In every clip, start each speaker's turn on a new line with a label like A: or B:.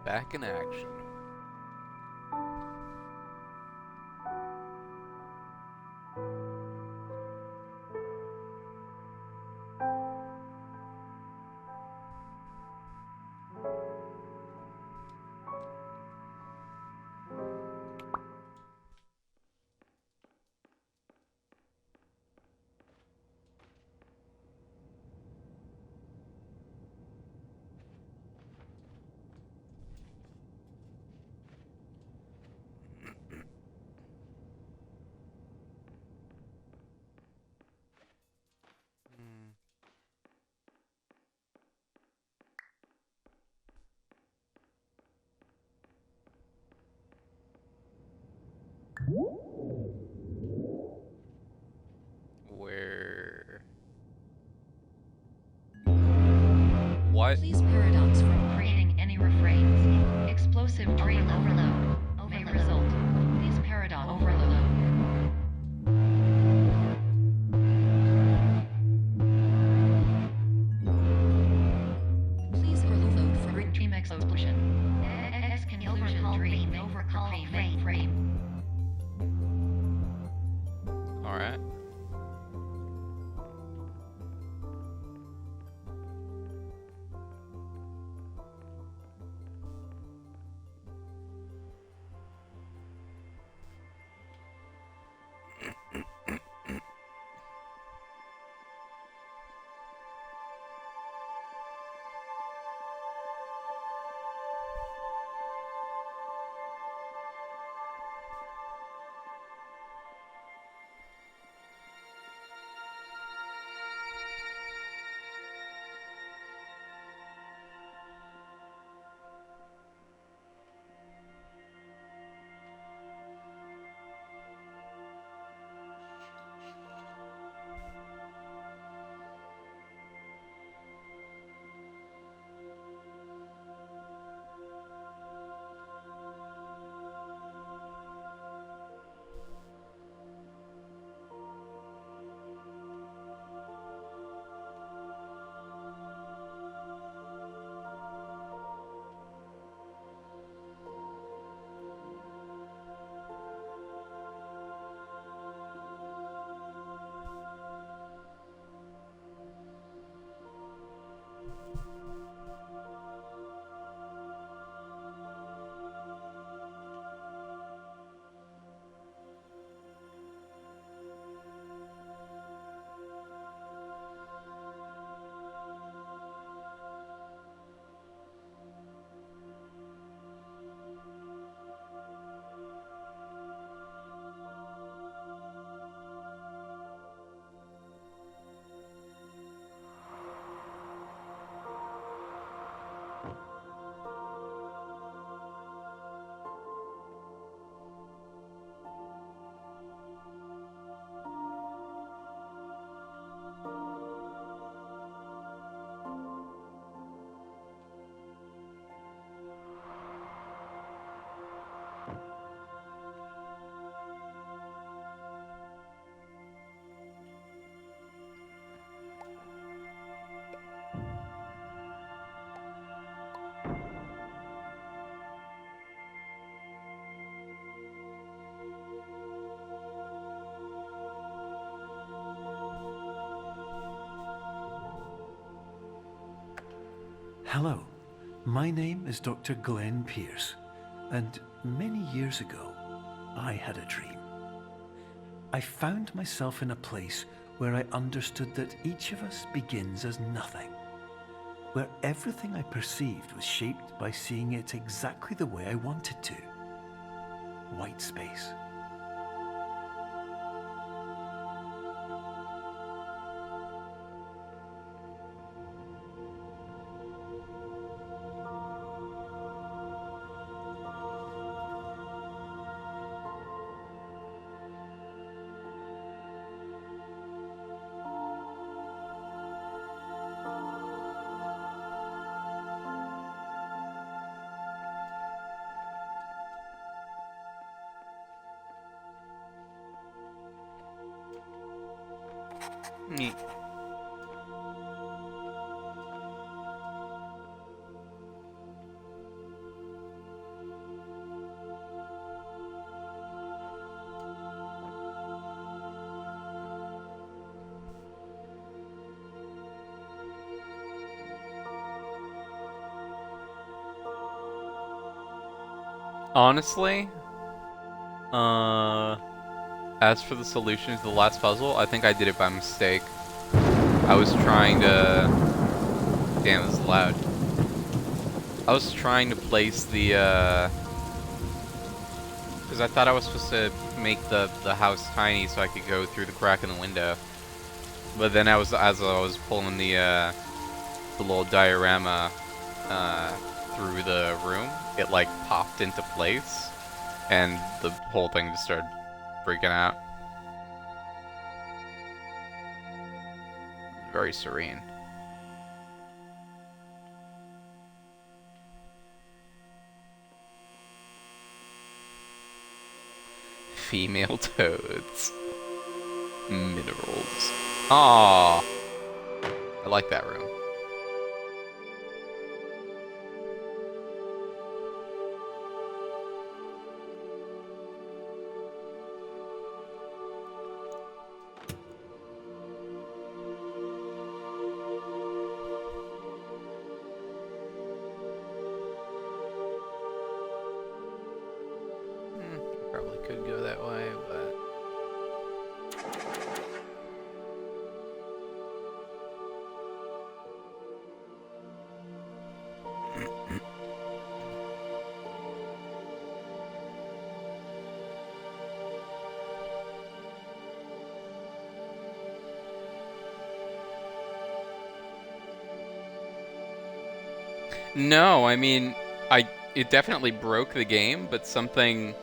A: back in action. Where? What?
B: Please paradox from creating any refrains. Explosive dream overload may result. Please paradox overload. Please overload for dream explosion. Exclusion dream overcall frame.
A: Alright.
C: Hello, my name is Dr. Glenn Pierce, and many years ago, I had a dream. I found myself in a place where I understood that each of us begins as nothing, where everything I perceived was shaped by seeing it exactly the way I wanted to. White space.
A: Neat. Honestly, as for the solution to the last puzzle, I think I did it by mistake. I was trying to... Damn, this is loud. I was trying to place the, because I thought I was supposed to make the house tiny so I could go through the crack in the window. But then as I was pulling the little diorama, through the room, it, like, popped into place. And the whole thing just started freaking out. Very serene. Female toads. Minerals. Aww. I like that room. Probably could go that way, but... No, I mean, it definitely broke the game, but something...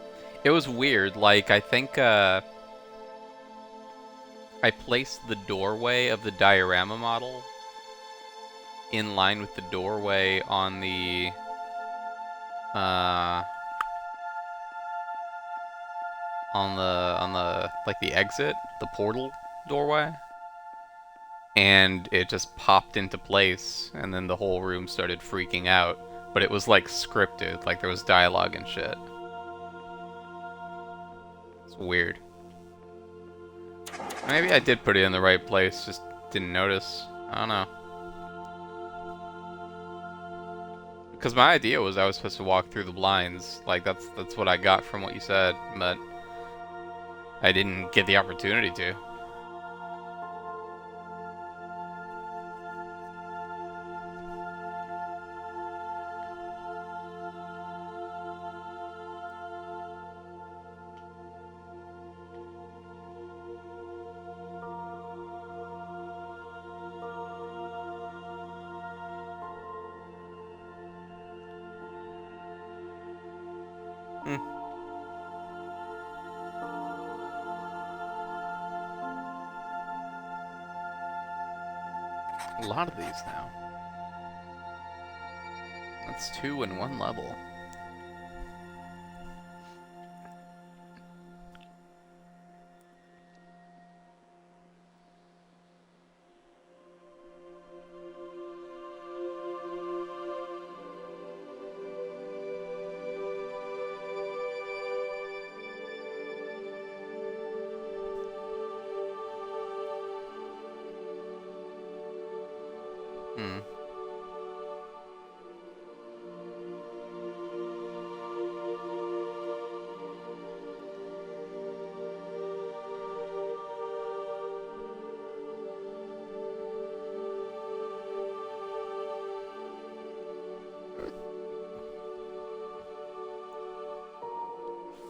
A: It was weird, like, I think, I placed the doorway of the diorama model in line with the doorway on the, like, the exit, the portal doorway. And it just popped into place, and then the whole room started freaking out. But it was, like, scripted, like, there was dialogue and shit. It's weird. Maybe I did put it in the right place, just didn't notice. I don't know. Because my idea was I was supposed to walk through the blinds. Like, that's what I got from what you said, but I didn't get the opportunity to. A lot of these now. That's 2 in 1 level.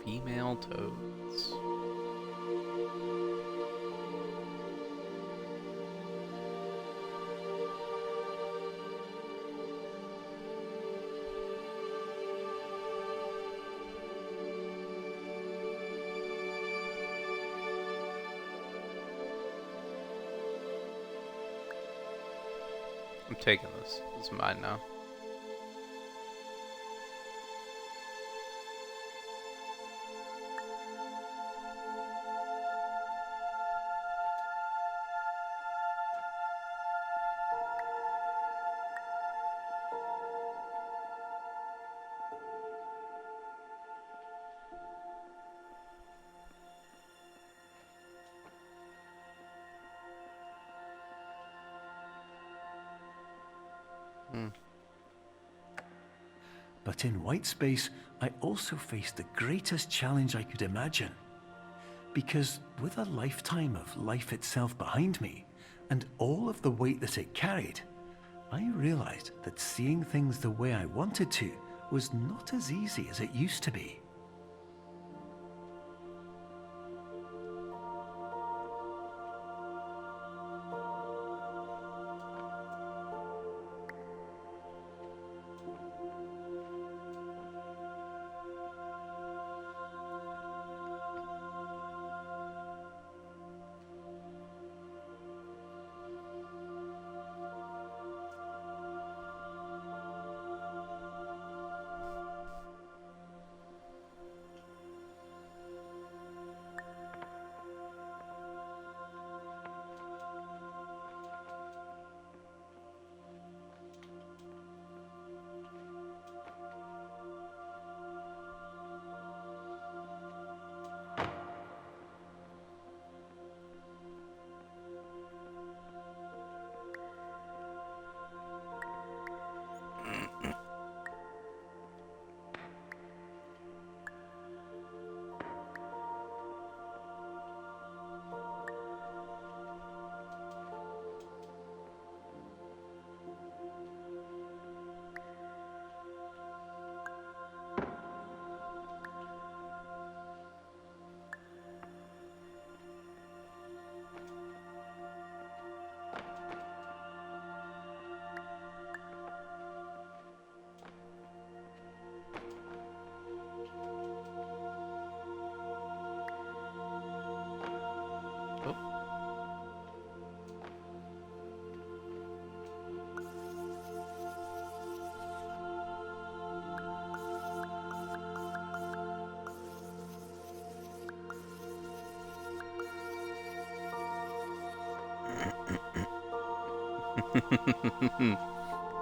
A: Female toads. I'm taking this. This is mine now.
C: But in white space, I also faced the greatest challenge I could imagine. Because with a lifetime of life itself behind me, and all of the weight that it carried, I realized that seeing things the way I wanted to was not as easy as it used to be.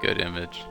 A: Good image.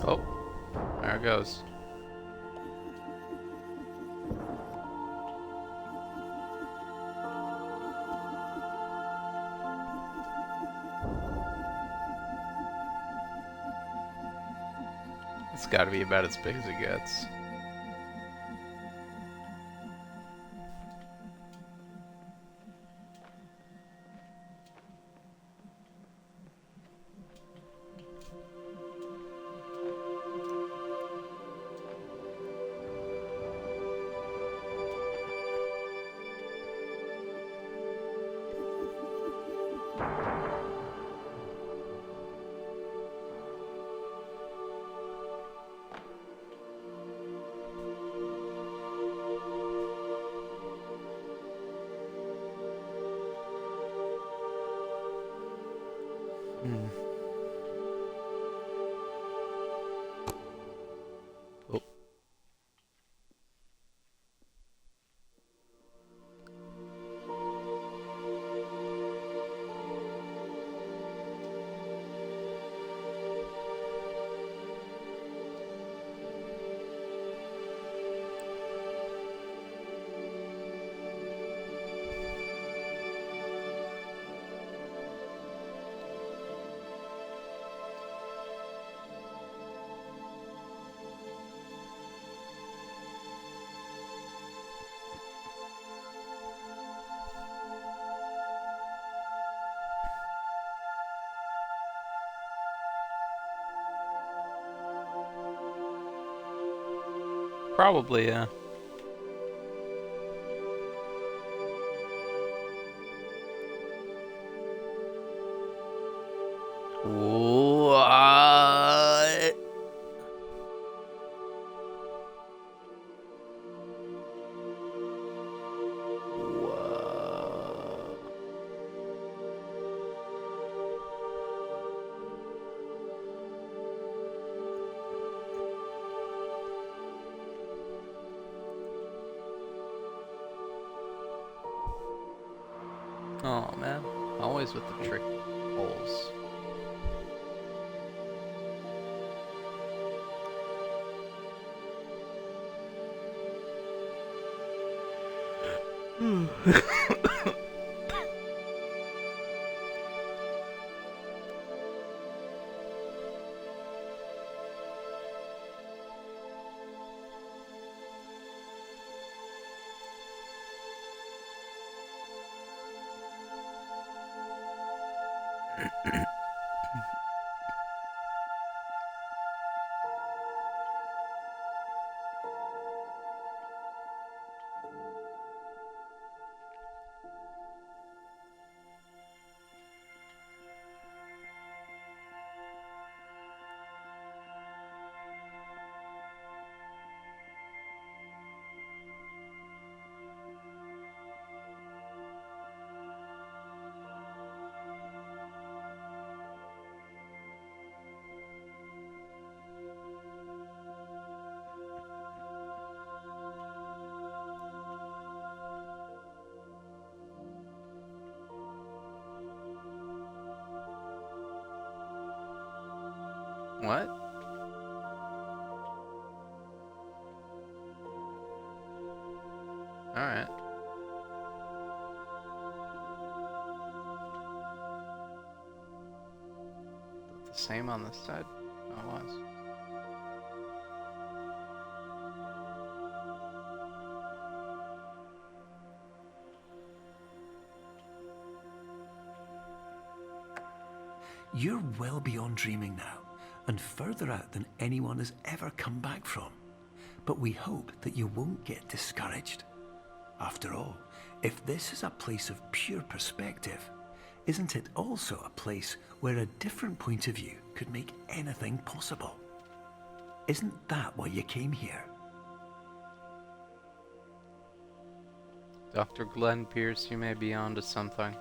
A: Oh, there it goes. It's gotta be about as big as it gets. Oh. Probably, yeah. What? Whoa. Oh man, always with the trick holes. What? Alright. The same on this side? Oh, it was.
C: You're well beyond dreaming now, and further out than anyone has ever come back from. But we hope that you won't get discouraged. After all, if this is a place of pure perspective, isn't it also a place where a different point of view could make anything possible? Isn't that why you came here?
A: Dr. Glenn Pierce, you may be onto something.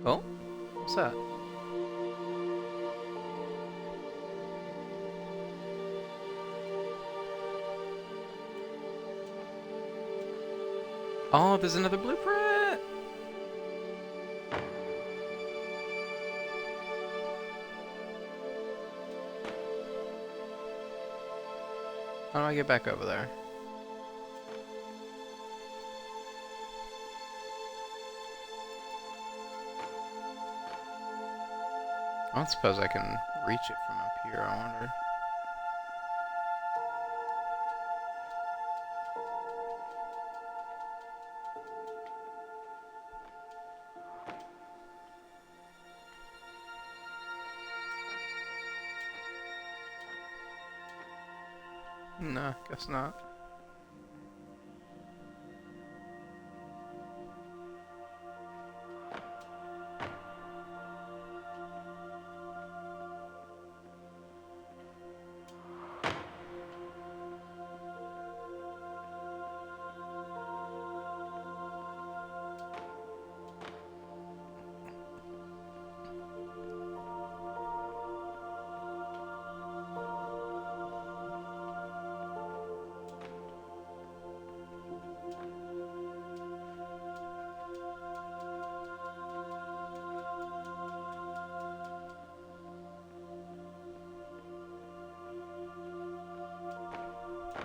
A: Oh, what's that? Oh, there's another blueprint! How do I get back over there? I don't suppose I can reach it from up here, I wonder. No, guess not.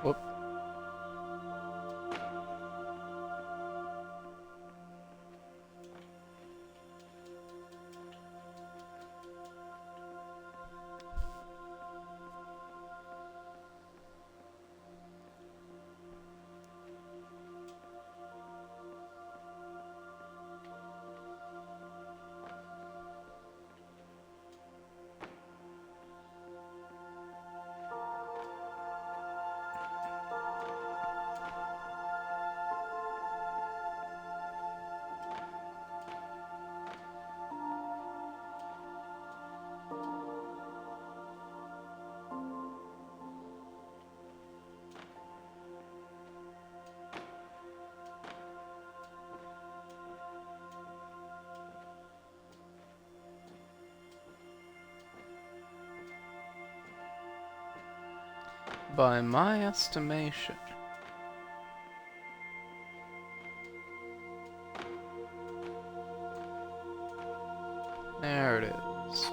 A: Whoop. By my estimation. There it is.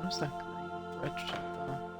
A: Where's that green red shit though?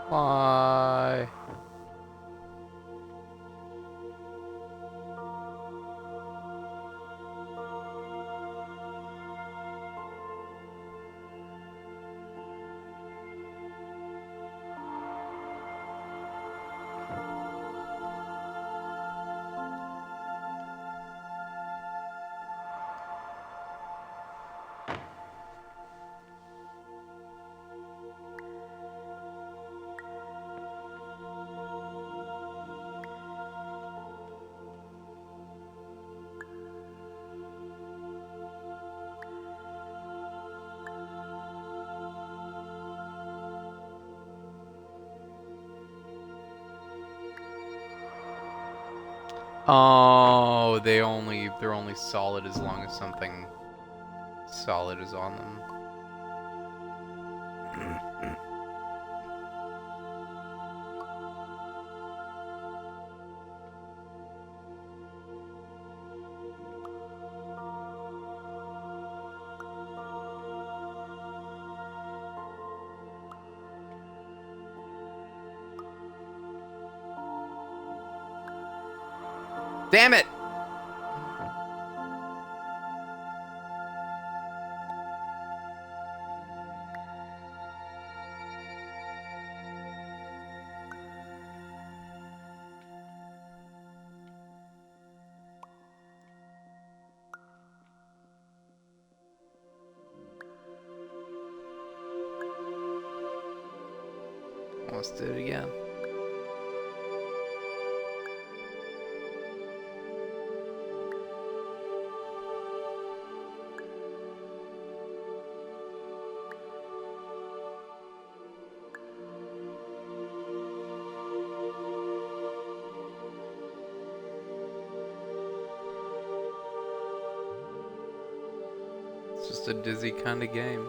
A: Why? Oh, they're only solid as long as something solid is on them. Damn it! Let's do it again. It's just a dizzy kind of game.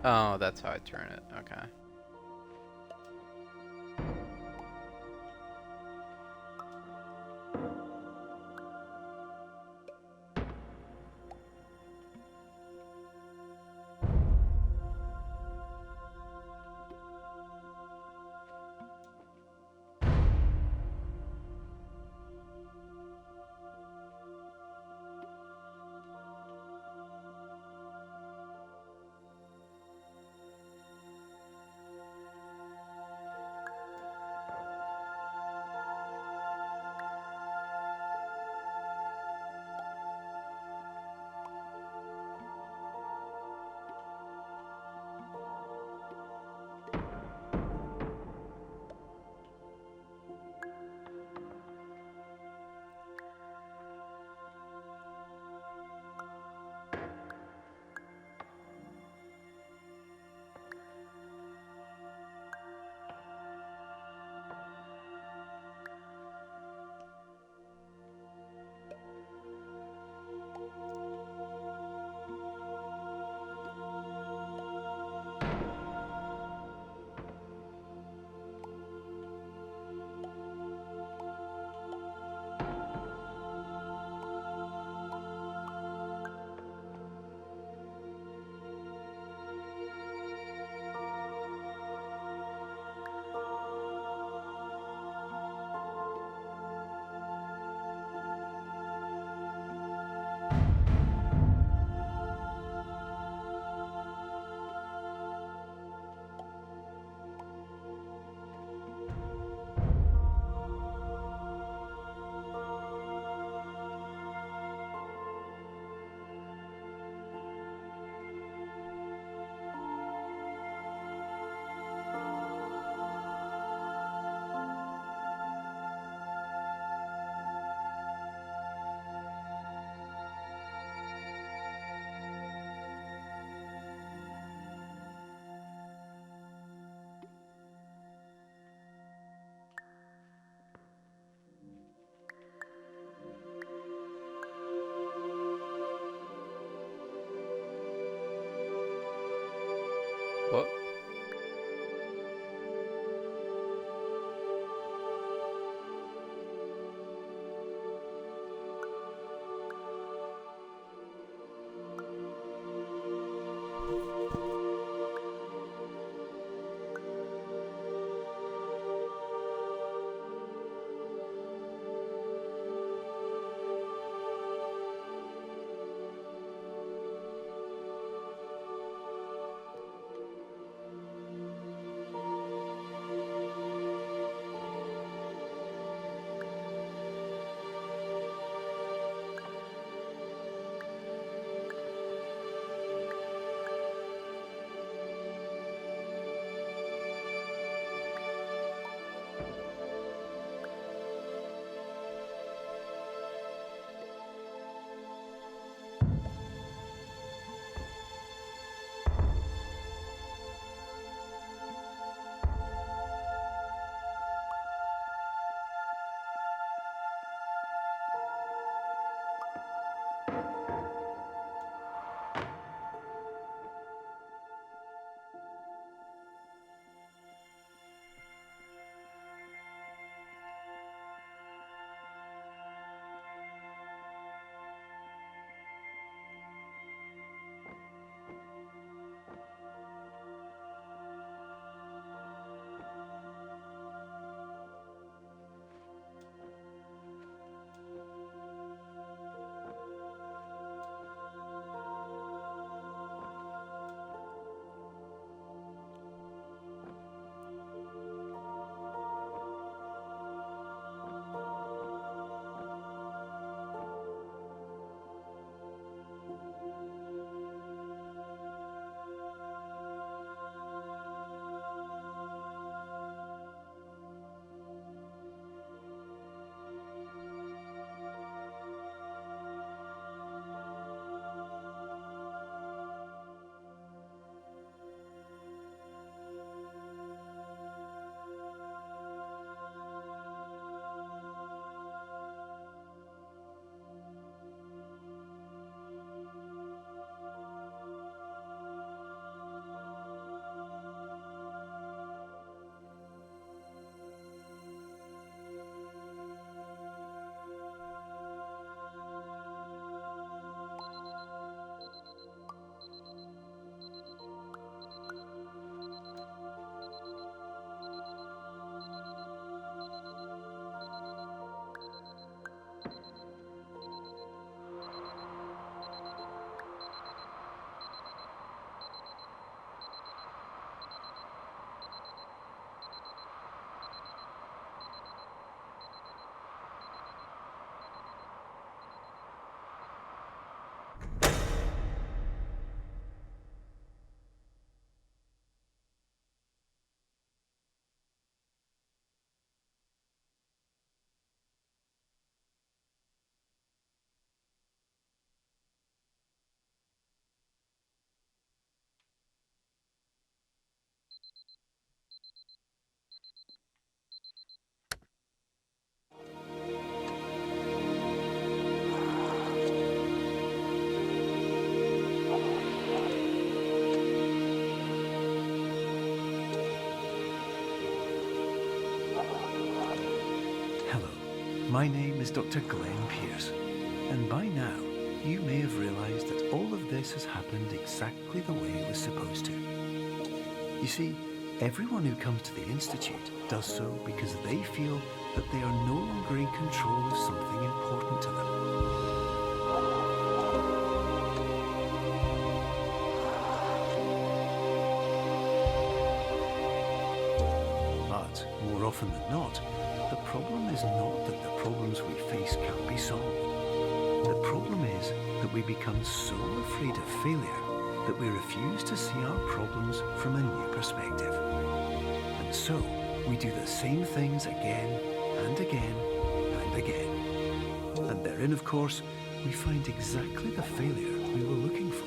A: Oh, that's how I turn it. Okay.
C: My name is Dr. Glenn Pierce, and by now you may have realized that all of this has happened exactly the way it was supposed to. You see, everyone who comes to the Institute does so because they feel that they are no longer in control of something important to them. But more often than not, the problem is not that the problems we face can't be solved. The problem is that we become so afraid of failure that we refuse to see our problems from a new perspective. And so, we do the same things again and again and again. And therein, of course, we find exactly the failure we were looking for.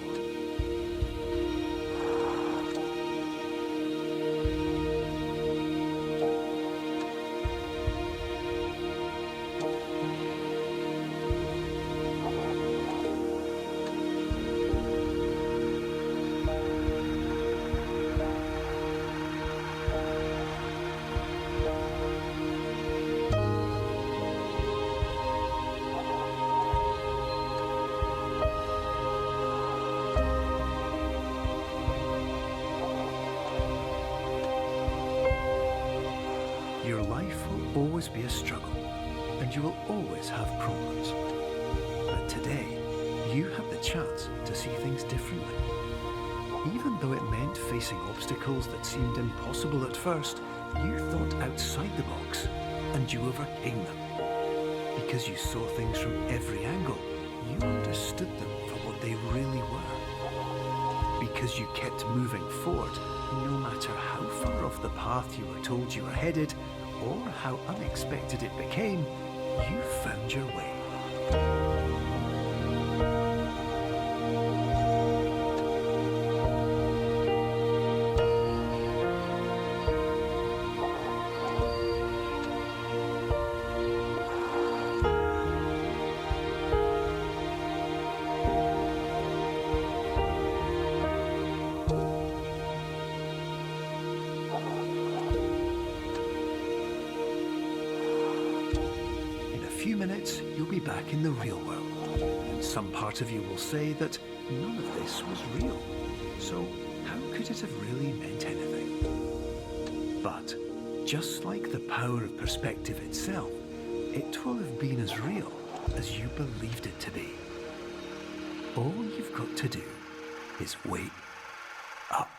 C: Your life will always be a struggle, and you will always have problems. But today, you have the chance to see things differently. Even though it meant facing obstacles that seemed impossible at first, you thought outside the box, and you overcame them. Because you saw things from every angle, you understood them for what they really were. Because you kept moving forward, no matter how far off the path you were told you were headed, or how unexpected it became, you found your way. In a few minutes, you'll be back in the real world, and some part of you will say that none of this was real. So how could it have really meant anything? But just like the power of perspective itself, it will have been as real as you believed it to be. All you've got to do is wait up.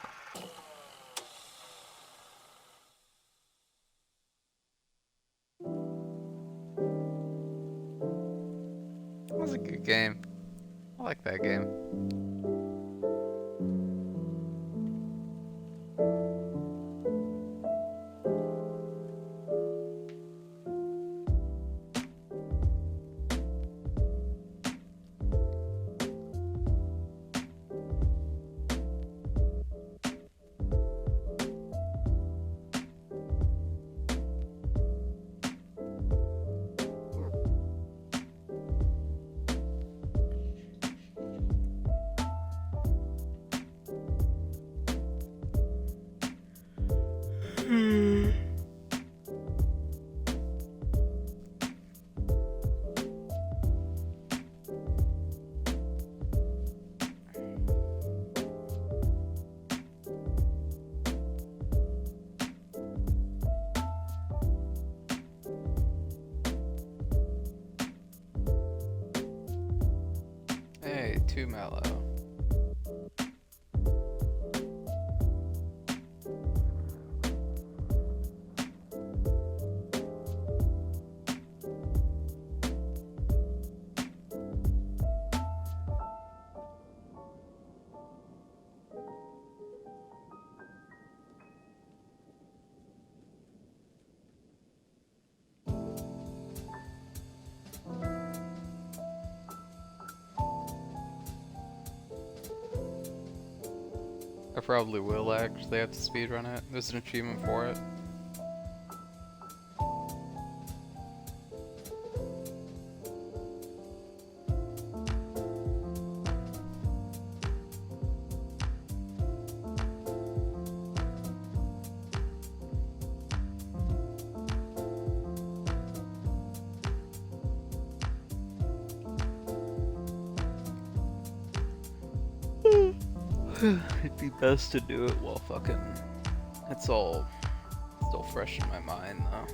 A: That was a good game. I like that game. Hey, too mellow. I probably will actually have to speedrun it. There's an achievement for it. It'd be best to do it while fucking... It's all still fresh in my mind, though.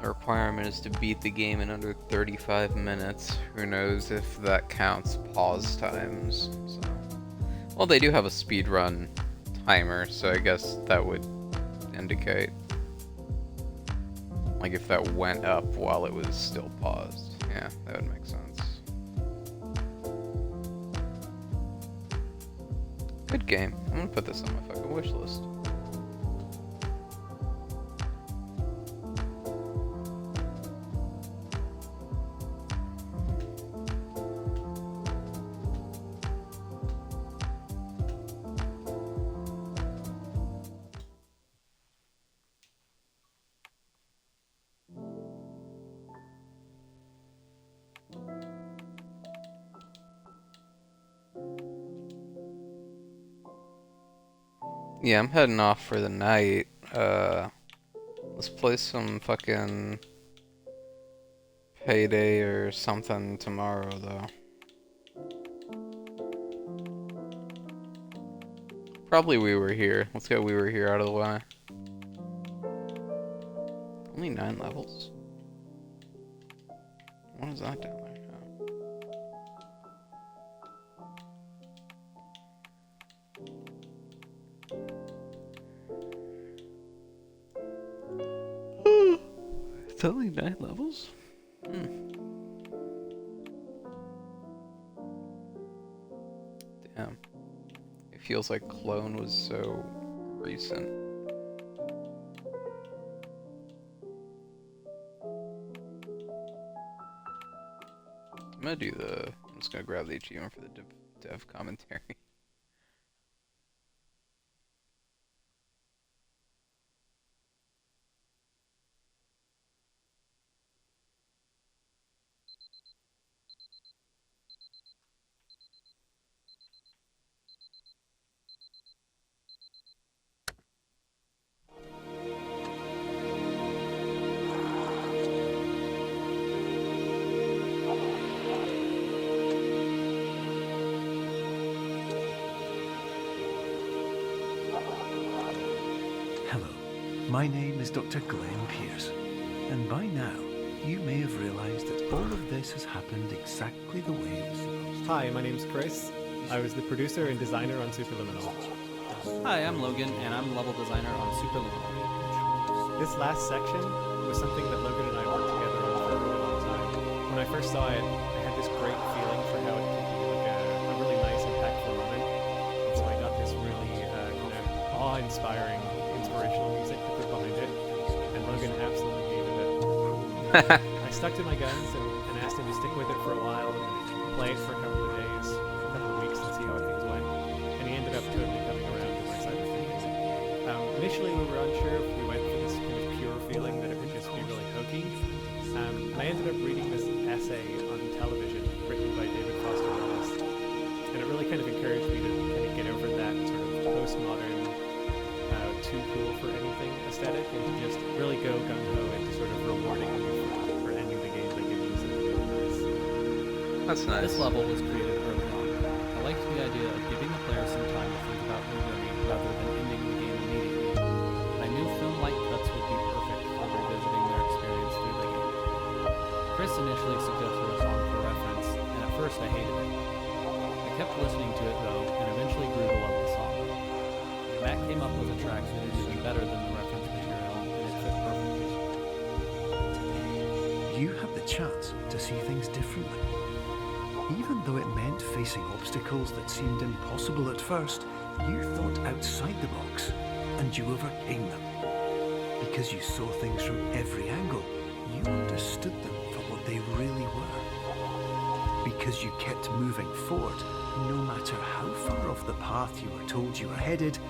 A: The requirement is to beat the game in under 35 minutes. Who knows if that counts pause times. So. Well, they do have a speedrun timer, so I guess that would indicate. Like if that went up while it was still paused. Yeah, that would make sense. Good game. I'm gonna put this on my fucking wish list. Yeah, I'm heading off for the night. Let's play some fucking Payday or something tomorrow, though. Probably We Were Here. Let's get We Were Here out of the way. Only 9 levels? What is that down there? It's only 9 levels? Damn. It feels like Clone was so recent. I'm just gonna grab the achievement for the dev commentary.
C: Hello, my name is Dr. Glenn Pierce, and by now you may have realized that all of this has happened exactly the way it was supposed to.
D: Hi, my name's Chris. I was the producer and designer on Superliminal.
E: Hi, I'm Logan, and I'm level designer on Superliminal.
D: This last section was something that Logan and I worked together on for a really long time. When I first saw it, I had this great feeling for how it could be like a really nice, impactful moment. And so I got this really kind of awe-inspiring, inspirational music to put behind it, and Logan absolutely hated it. I stuck to my guns and asked him to stick with it for a while and play it for a couple of days, a couple of weeks, and see how things went. And he ended up totally coming around to my side of things. Initially, we were unsure if we went for this kind of pure feeling that it would just be really hokey. I ended up reading this essay on television written by David Foster Wallace, and it really kind of encouraged me to kind of get over that sort of postmodern, too cool for anything aesthetic, and to just really go gung-ho into sort of rewarding you for ending the game by giving you something really nice.
A: That's nice.
E: This level was created early on. I liked the idea of giving the player some time to think about their journey rather than ending the game immediately. I knew film-like cuts would be perfect for revisiting their experience through the game. Chris initially suggested a song for reference, and at first I hated it. I kept listening to it though, and eventually grew to love the song. Matt came up with a track that is even better than the reference material, and it fit perfectly.
C: You had the chance to see things differently. Even though it meant facing obstacles that seemed impossible at first, you thought outside the box, and you overcame them. Because you saw things from every angle, you understood them for what they really were. Because you kept moving forward, no matter how far off the path you were told you were headed,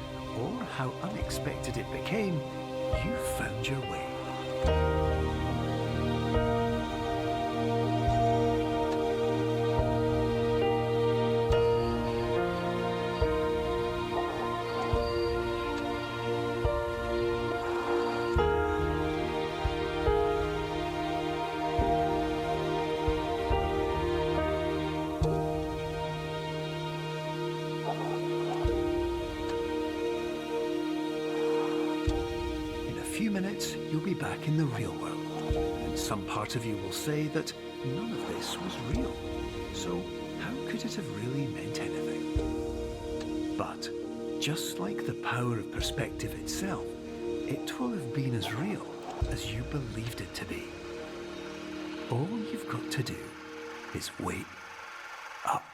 C: or how unexpected it became, you found your way. minutes, you'll be back in the real world. And some part of you will say that none of this was real. So how could it have really meant anything? But just like the power of perspective itself, it will have been as real as you believed it to be. All you've got to do is wait up.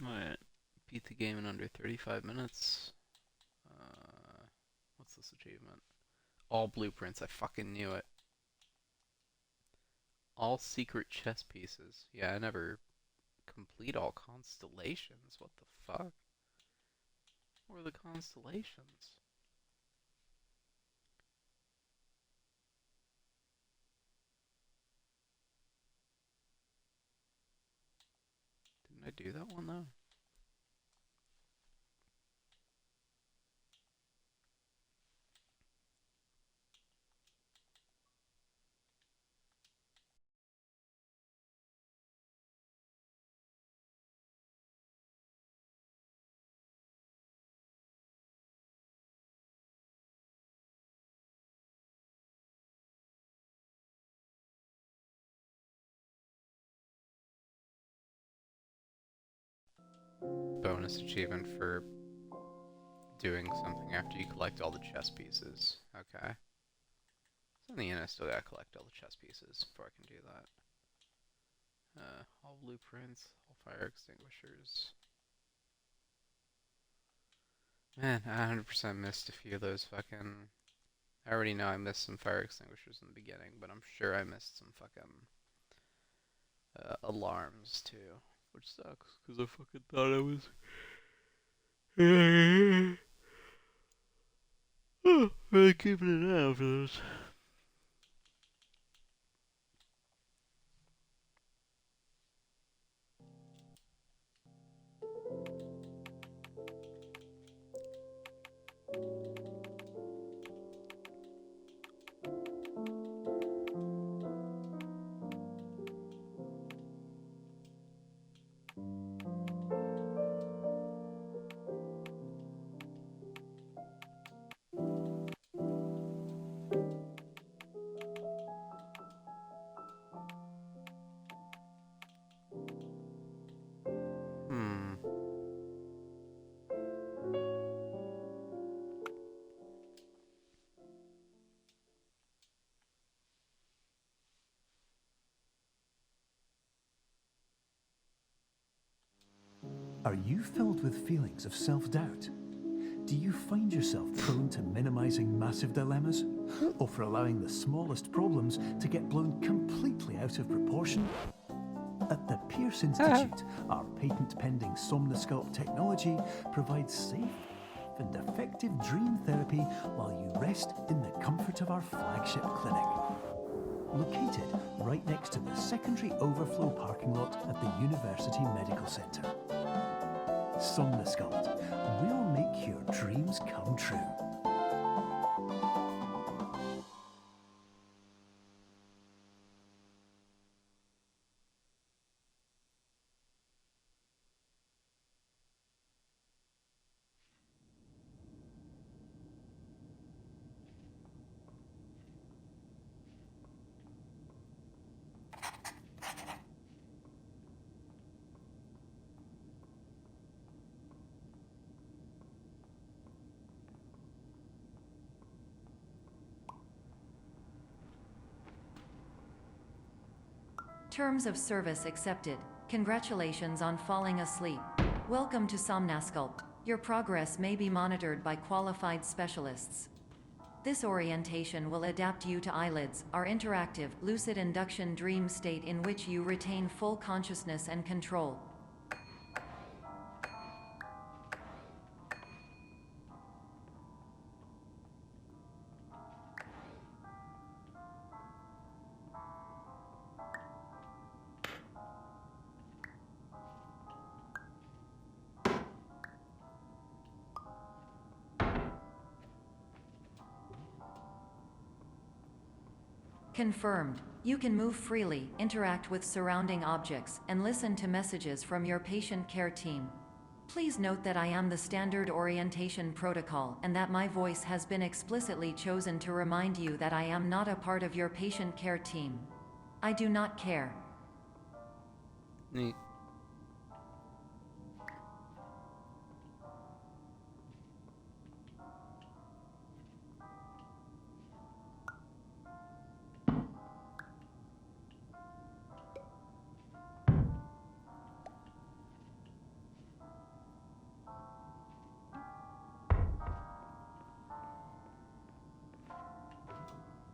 A: Alright. Beat the game in under 35 minutes. What's this achievement? All blueprints. I fucking knew it. All secret chess pieces. Yeah, I never complete all constellations. What the fuck? What are the constellations? Didn't I do that one though? Bonus achievement for doing something after you collect all the chess pieces. Okay. So in the end, I still gotta collect all the chess pieces before I can do that. All blueprints, all fire extinguishers. Man, I 100% missed a few of those fucking... I already know I missed some fire extinguishers in the beginning, but I'm sure I missed some fucking alarms too. Which sucks, because I fucking thought I was... really keeping an eye out for those.
C: Are you filled with feelings of self-doubt? Do you find yourself prone to minimizing massive dilemmas? Or for allowing the smallest problems to get blown completely out of proportion? At the Pierce Institute, our patent-pending Somnosculpt technology provides safe and effective dream therapy while you rest in the comfort of our flagship clinic. Located right next to the secondary overflow parking lot at the University Medical Center. Somnosculpt, we'll make your dreams come true.
B: Terms of service accepted. Congratulations on falling asleep. Welcome to Somnosculpt. Your progress may be monitored by qualified specialists. This orientation will adapt you to eyelids, our interactive, lucid induction dream state in which you retain full consciousness and control. Confirmed. You can move freely, interact with surrounding objects, and listen to messages from your patient care team. Please note that I am the standard orientation protocol and that my voice has been explicitly chosen to remind you that I am not a part of your patient care team. I do not care.
A: Neat.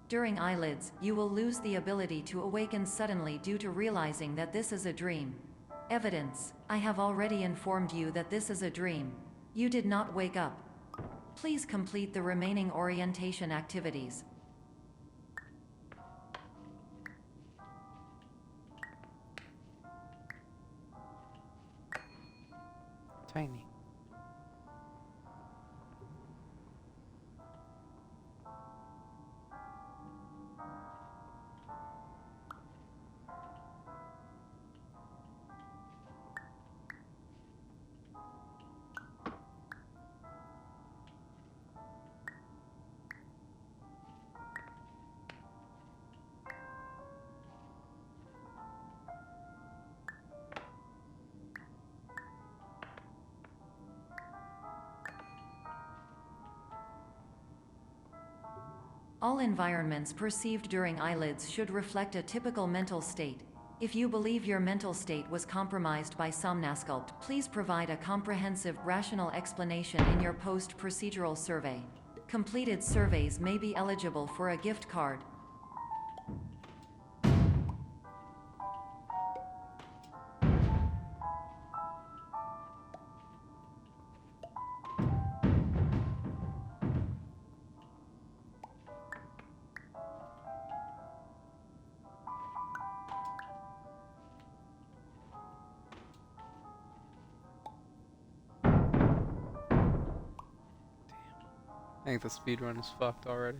B: During eyelids, you will lose the ability to awaken suddenly due to realizing that this is a dream. Evidence. I have already informed you that this is a dream. You did not wake up. Please complete the remaining orientation activities.
A: Tiny.
B: All environments perceived during eyelids should reflect a typical mental state. If you believe your mental state was compromised by Somnasculpt, please provide a comprehensive, rational explanation in your post-procedural survey. Completed surveys may be eligible for a gift card.
A: I think the speedrun is fucked already.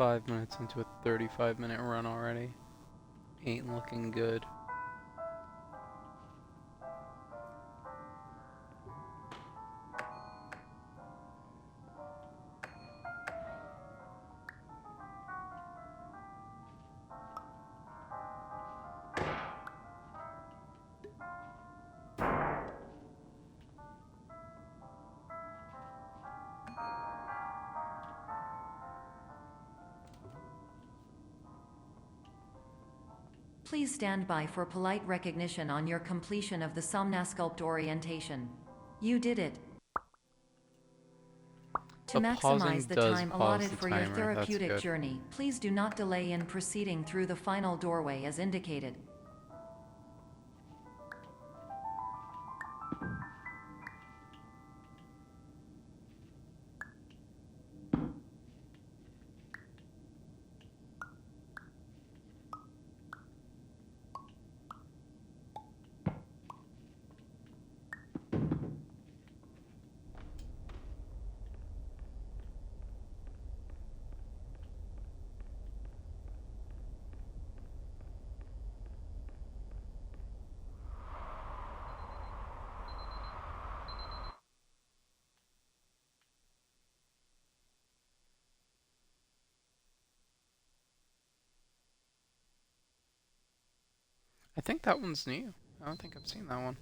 A: Five minutes into a 35-minute run already. Ain't looking good.
B: Please stand by for polite recognition on your completion of the Somnasculpt orientation. You did it. To
A: But pausing
B: maximize the
A: does
B: time
A: pause
B: allotted
A: the
B: for your
A: timer, that's
B: therapeutic
A: good.
B: journey, please do not delay in proceeding through the final doorway as indicated.
A: I think that one's new. I don't think I've seen that one.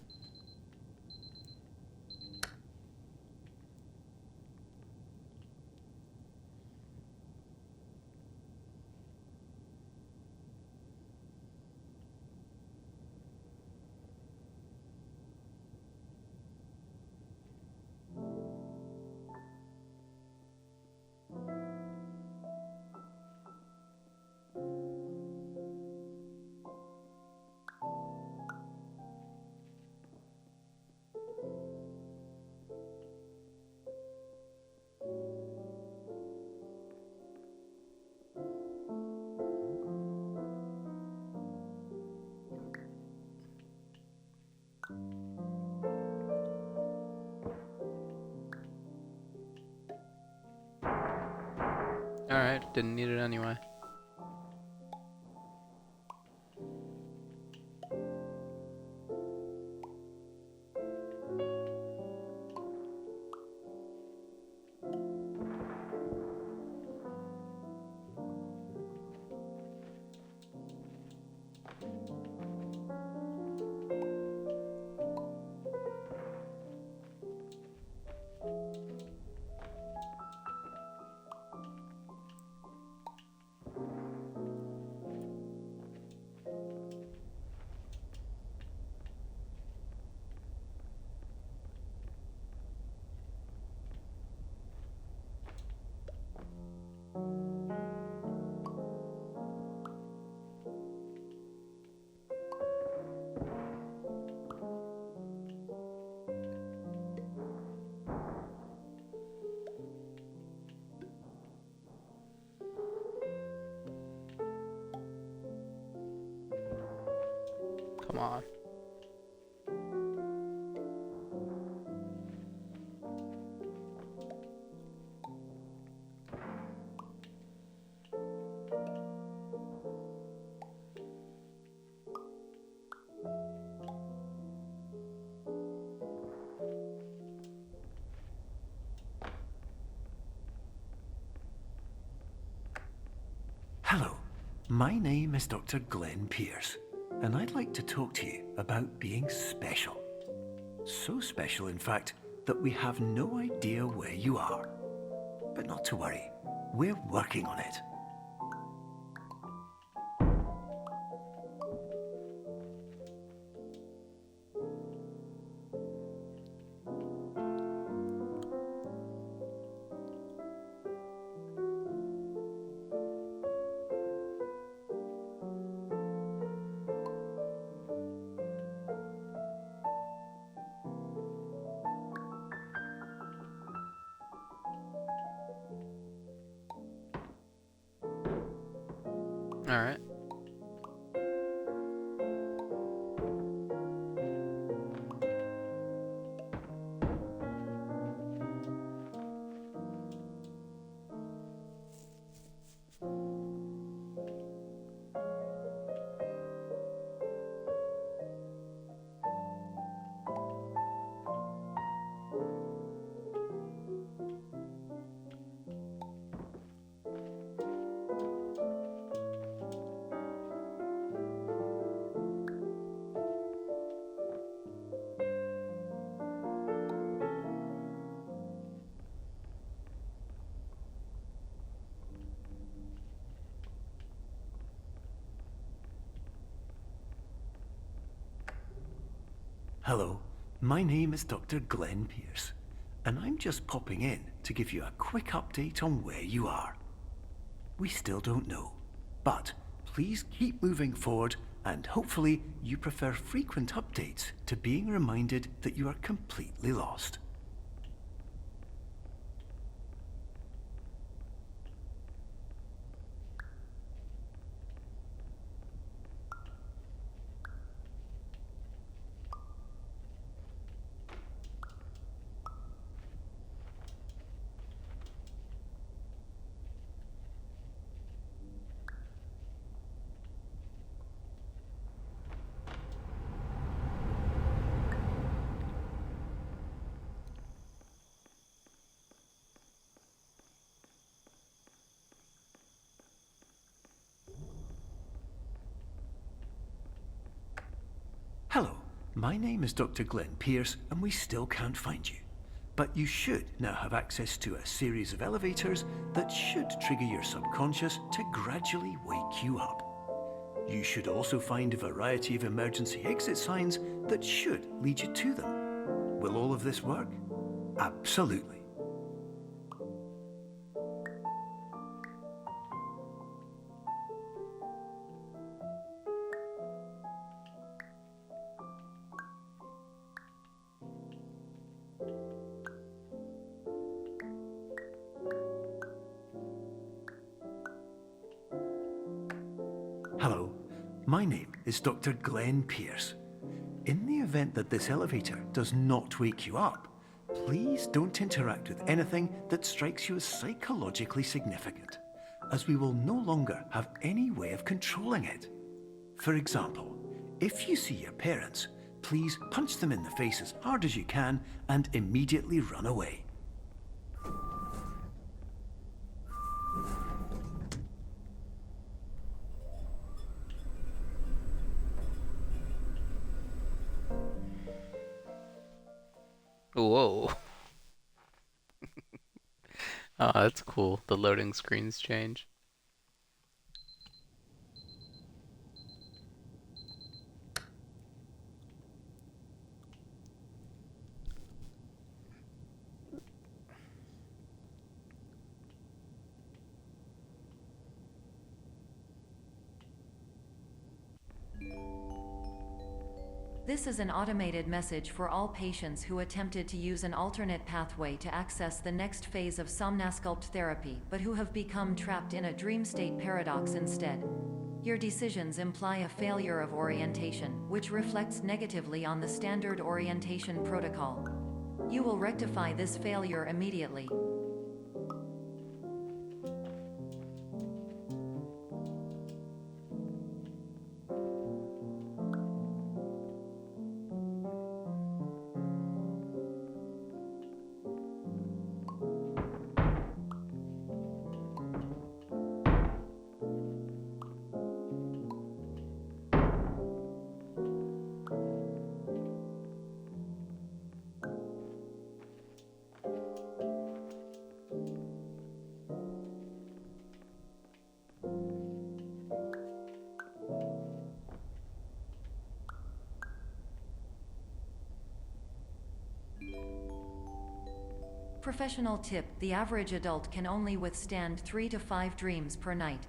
A: Alright, didn't need it anyway. Come on.
C: Hello, my name is Dr. Glenn Pierce, and I'd like to talk to you about being special. So special, in fact, that we have no idea where you are. But not to worry, we're working on it.
A: Alright.
C: Hello, my name is Dr. Glenn Pierce, and I'm just popping in to give you a quick update on where you are. We still don't know, but please keep moving forward, and hopefully you prefer frequent updates to being reminded that you are completely lost. My name is Dr. Glenn Pierce, and we still can't find you. But you should now have access to a series of elevators that should trigger your subconscious to gradually wake you up. You should also find a variety of emergency exit signs that should lead you to them. Will all of this work? Absolutely. Hello, my name is Dr. Glenn Pierce. In the event that this elevator does not wake you up, please don't interact with anything that strikes you as psychologically significant, as we will no longer have any way of controlling it. For example, if you see your parents, please punch them in the face as hard as you can and immediately run away.
A: Whoa. Oh, that's cool. The loading screens change.
B: This is an automated message for all patients who attempted to use an alternate pathway to access the next phase of Somnasculpt therapy, but who have become trapped in a dream state paradox instead. Your decisions imply a failure of orientation, which reflects negatively on the standard orientation protocol. You will rectify this failure immediately. Professional tip: the average adult can only withstand 3 to 5 dreams per night.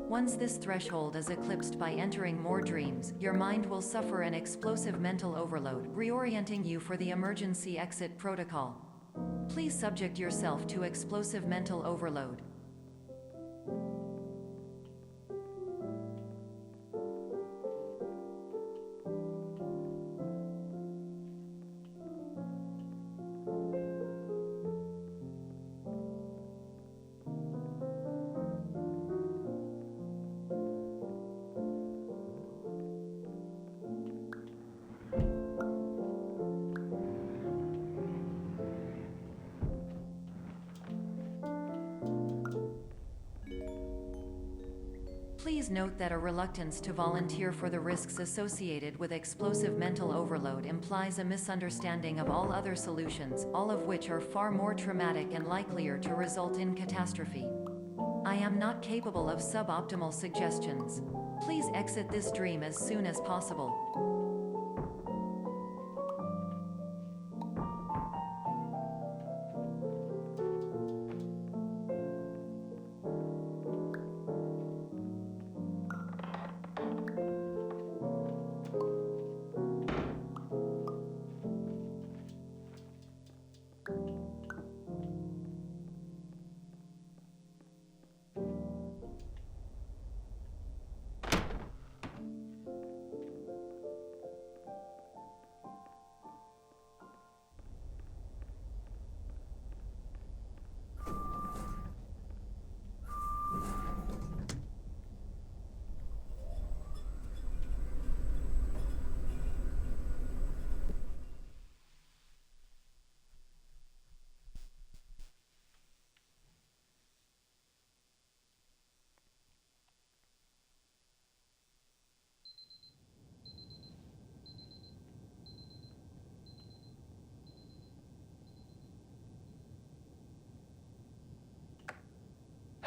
B: Once this threshold is eclipsed by entering more dreams, your mind will suffer an explosive mental overload, reorienting you for the emergency exit protocol. Please subject yourself to explosive mental overload. Please note that a reluctance to volunteer for the risks associated with explosive mental overload implies a misunderstanding of all other solutions, all of which are far more traumatic and likelier to result in catastrophe. I am not capable of suboptimal suggestions. Please exit this dream as soon as possible.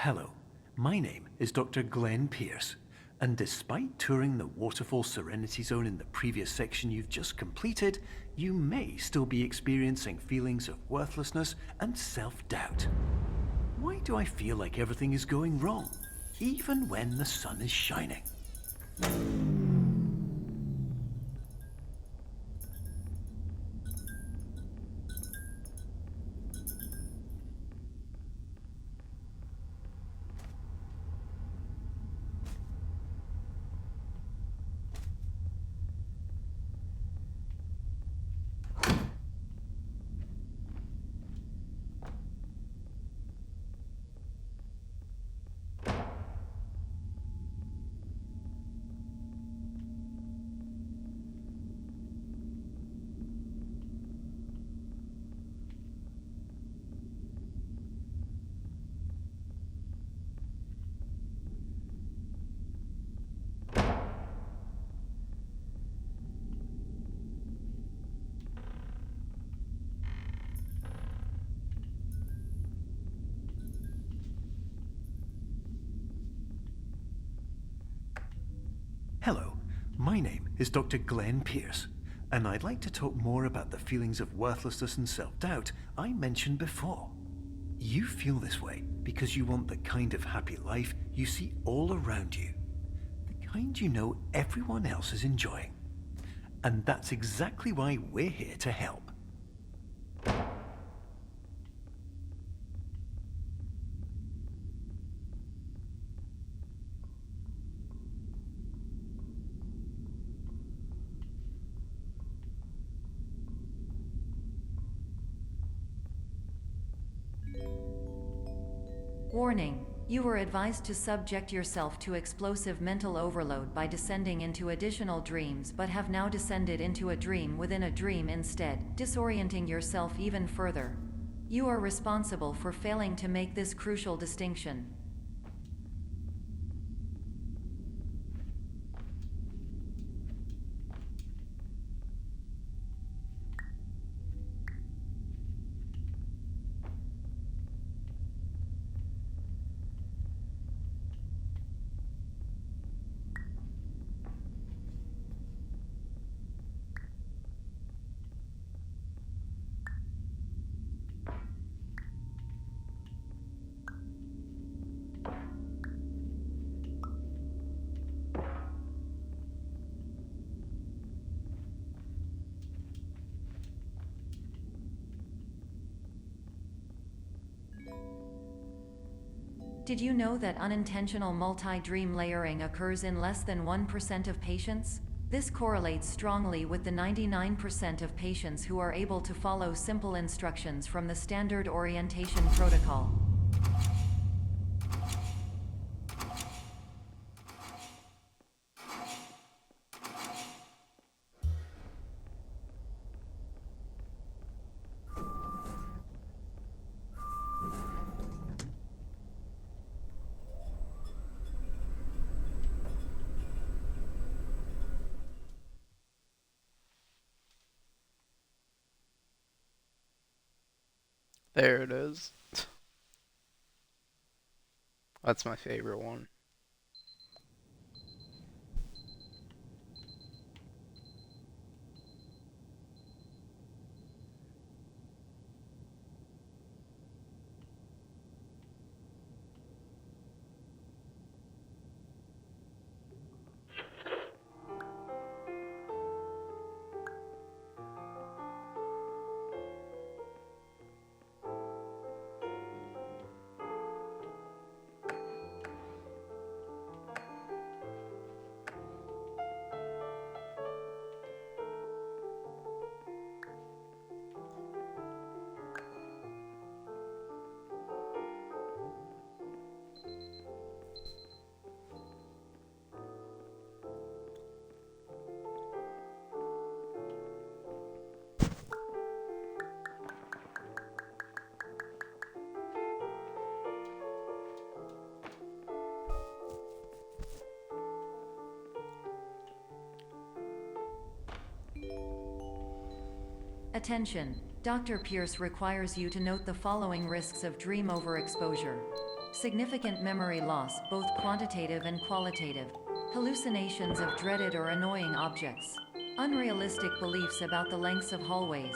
C: Hello, my name is Dr. Glenn Pierce, and despite touring the Waterfall Serenity Zone in the previous section you've just completed, you may still be experiencing feelings of worthlessness and self-doubt. Why do I feel like everything is going wrong, even when the sun is shining? Hello, my name is Dr. Glenn Pierce, and I'd like to talk more about the feelings of worthlessness and self-doubt I mentioned before. You feel this way because you want the kind of happy life you see all around you, the kind you know everyone else is enjoying. And that's exactly why we're here to help.
B: Warning. You were advised to subject yourself to explosive mental overload by descending into additional dreams, but have now descended into a dream within a dream instead, disorienting yourself even further. You are responsible for failing to make this crucial distinction. Did you know that unintentional multi-dream layering occurs in less than 1% of patients? This correlates strongly with the 99% of patients who are able to follow simple instructions from the standard orientation protocol.
A: There it is. That's my favorite one.
B: Attention! Dr. Pierce requires you to note the following risks of dream overexposure. significant memory loss, both quantitative and qualitative, hallucinations of dreaded or annoying objects, unrealistic beliefs about the lengths of hallways,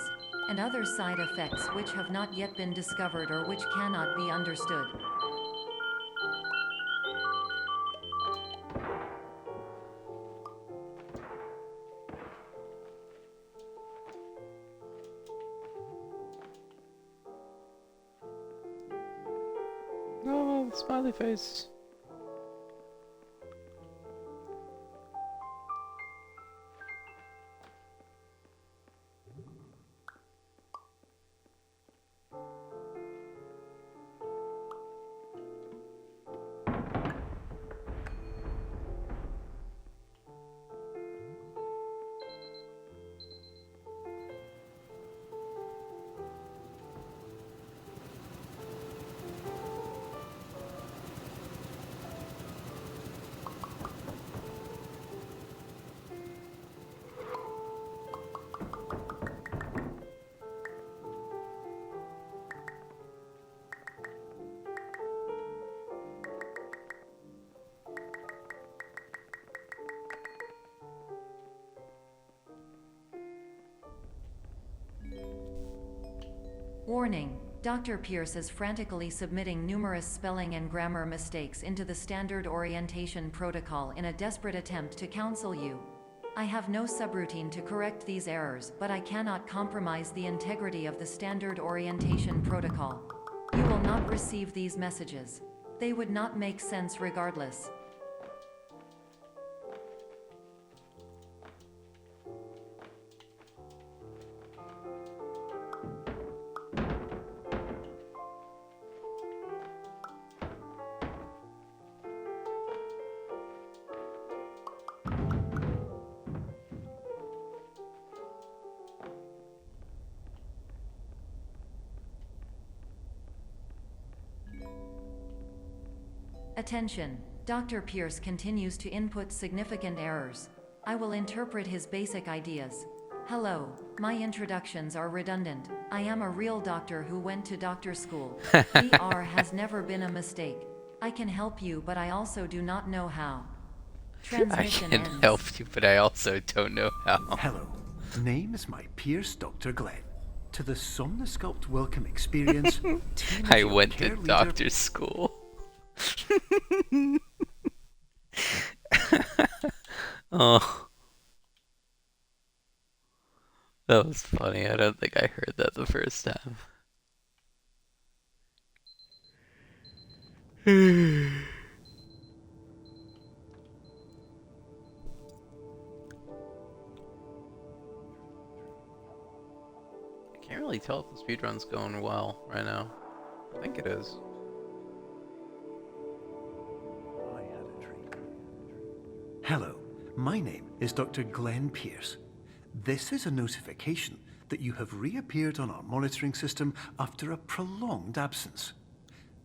B: and other side effects which have not yet been discovered or which cannot be understood.
A: Oh, smiley face.
B: Warning: Dr. Pierce is frantically submitting numerous spelling and grammar mistakes into the standard orientation protocol in a desperate attempt to counsel you. I have no subroutine to correct these errors, but I cannot compromise the integrity of the standard orientation protocol. You will not receive these messages. They would not make sense regardless. Attention! Dr. Pierce continues to input significant errors. I will interpret his basic ideas. Hello, my introductions are redundant. I am a real doctor who went to doctor school. VR has never been a mistake. I can help you, but I also do not know how. Transmission
A: I can
B: ends.
A: help you, but I also don't know how.
C: Hello, name is my Pierce Dr. Glenn. To the Somnosculpt Welcome Experience, team of
A: I
C: your
A: went
C: care
A: to
C: leader-
A: doctor school. Oh, that was funny. I don't think I heard that the first time. I can't really tell if the speedrun's going well right now. I think it is.
C: I had a dream. Hello, my name is Dr. Glenn Pierce. This is a notification that you have reappeared on our monitoring system after a prolonged absence.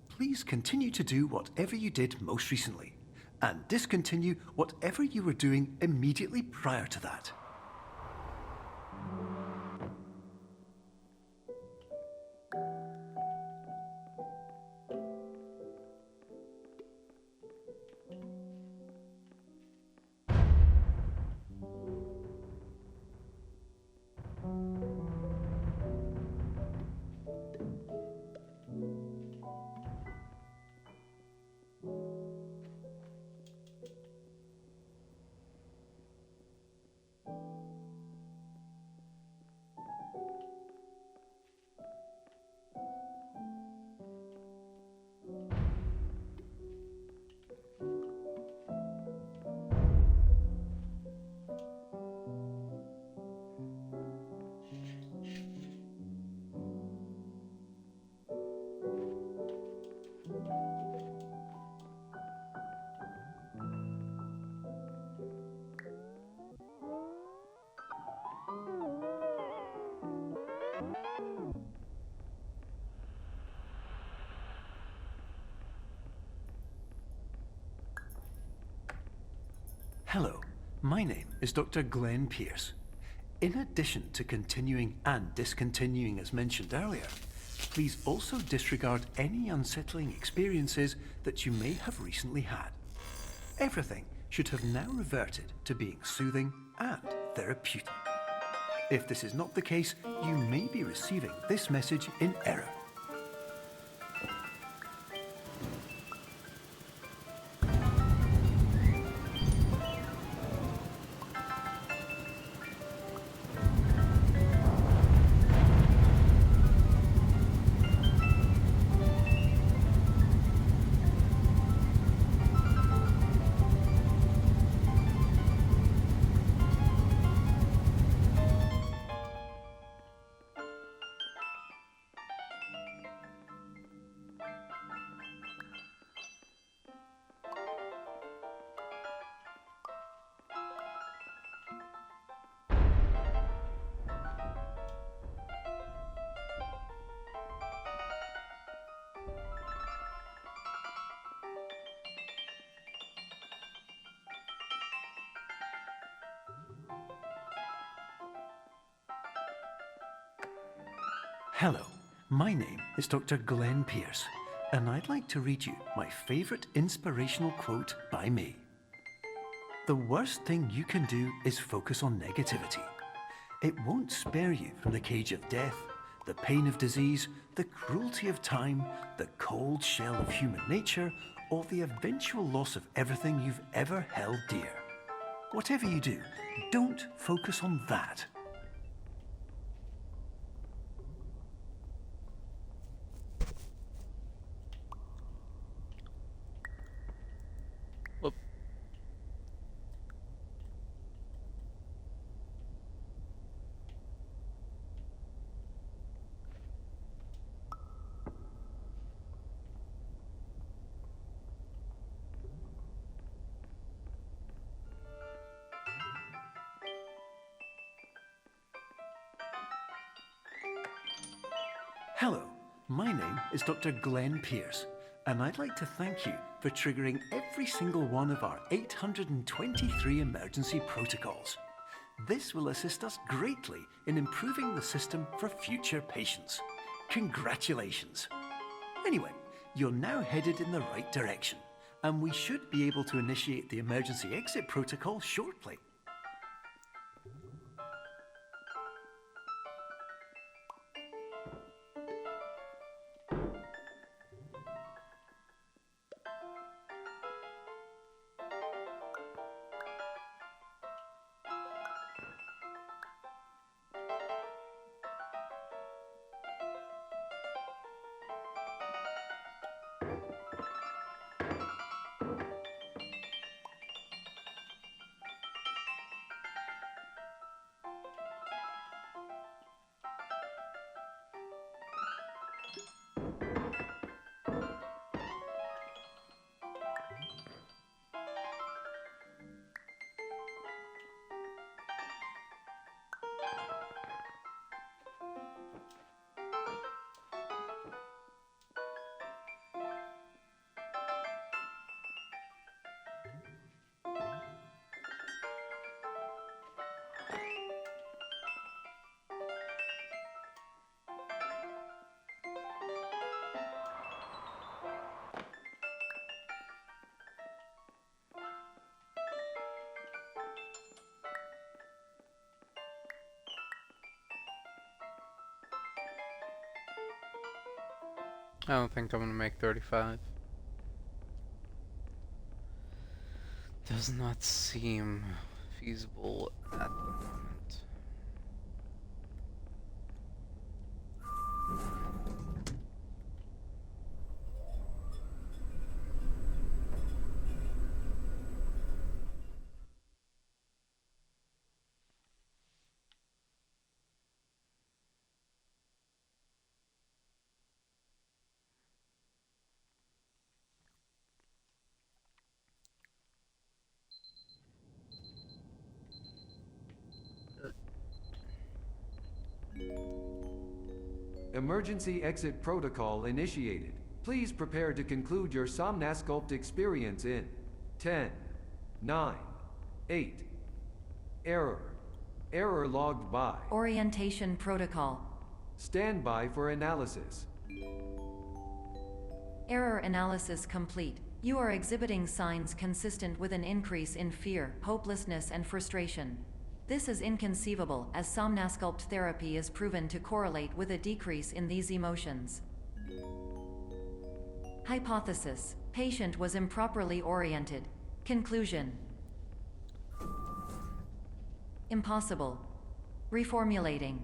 C: Please continue to do whatever you did most recently, and discontinue whatever you were doing immediately prior to that. Hello, my name is Dr. Glenn Pierce. In addition to continuing and discontinuing as mentioned earlier, Please also disregard any unsettling experiences that you may have recently had. Everything should have now reverted to being soothing and therapeutic. If this is not the case, you may be receiving this message in error. Hello, my name is Dr. Glenn Pierce, and I'd like to read you my favorite inspirational quote by me. The worst thing you can do is focus on negativity. It won't spare you from the cage of death, the pain of disease, the cruelty of time, the cold shell of human nature, or the eventual loss of everything you've ever held dear. Whatever you do, don't focus on that.
A: Whoop.
C: Hello, my name is Dr. Glenn Pierce, and I'd like to thank you for triggering every single one of our 823 emergency protocols. This will assist us greatly in improving the system for future patients. Congratulations! Anyway, you're now headed in the right direction, and we should be able to initiate the emergency exit protocol shortly.
A: I don't think I'm gonna make 35. Does not seem feasible at the moment.
F: Emergency exit protocol initiated. Please prepare to conclude your Somnasculpt experience in 10, 9, 8. Error. Error logged by.
B: Orientation protocol.
F: Stand by for analysis.
B: Error analysis complete. You are exhibiting signs consistent with an increase in fear, hopelessness, and frustration. This is inconceivable, as Somnasculpt therapy is proven to correlate with a decrease in these emotions. Hypothesis: patient was improperly oriented. Conclusion: impossible. Reformulating.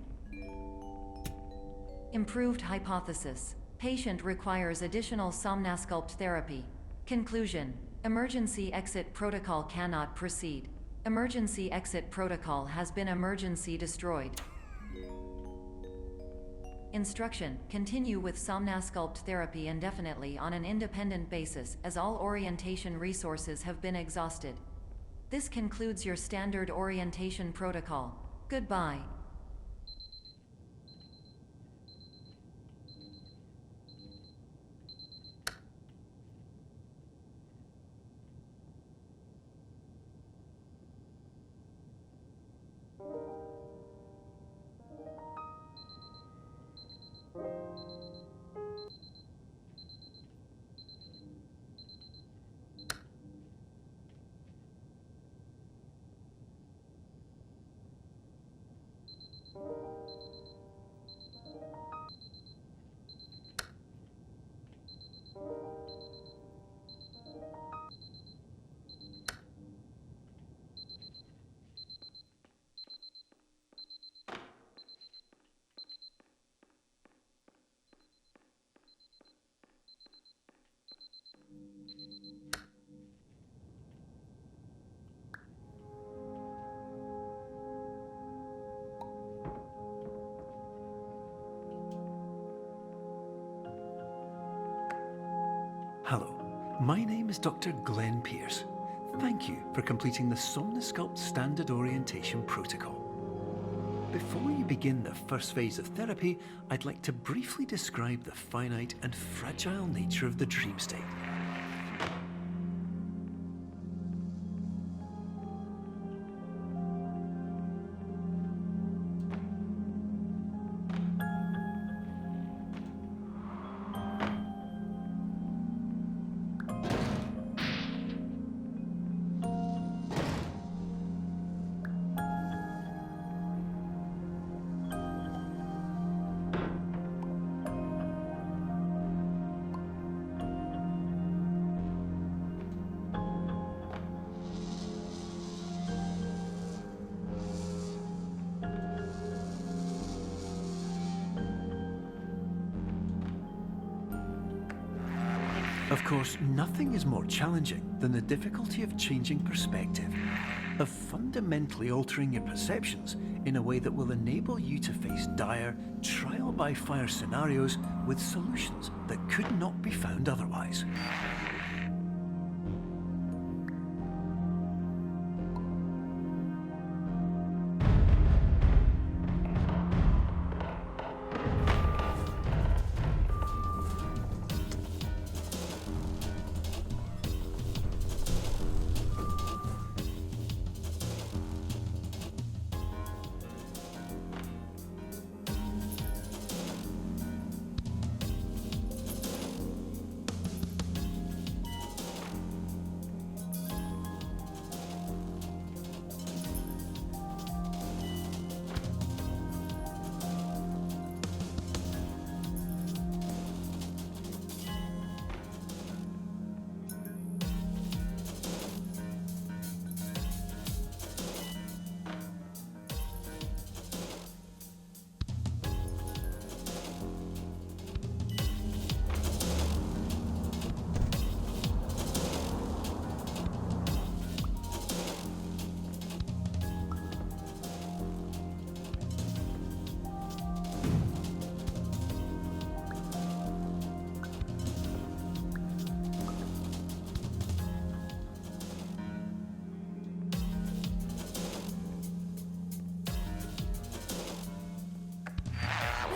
B: Improved hypothesis: patient requires additional Somnasculpt therapy. Conclusion: emergency exit protocol cannot proceed. Emergency exit protocol has been emergency destroyed. Instruction: continue with Somnasculpt therapy indefinitely on an independent basis, as all orientation resources have been exhausted. This concludes your standard orientation protocol. Goodbye.
C: Hello, my name is Dr. Glenn Pierce. Thank you for completing the Somnasculpt Standard Orientation Protocol. Before you begin the first phase of therapy, I'd like to briefly describe the finite and fragile nature of the dream state. Of course, nothing is more challenging than the difficulty of changing perspective, of fundamentally altering your perceptions in a way that will enable you to face dire, trial-by-fire scenarios with solutions that could not be found otherwise.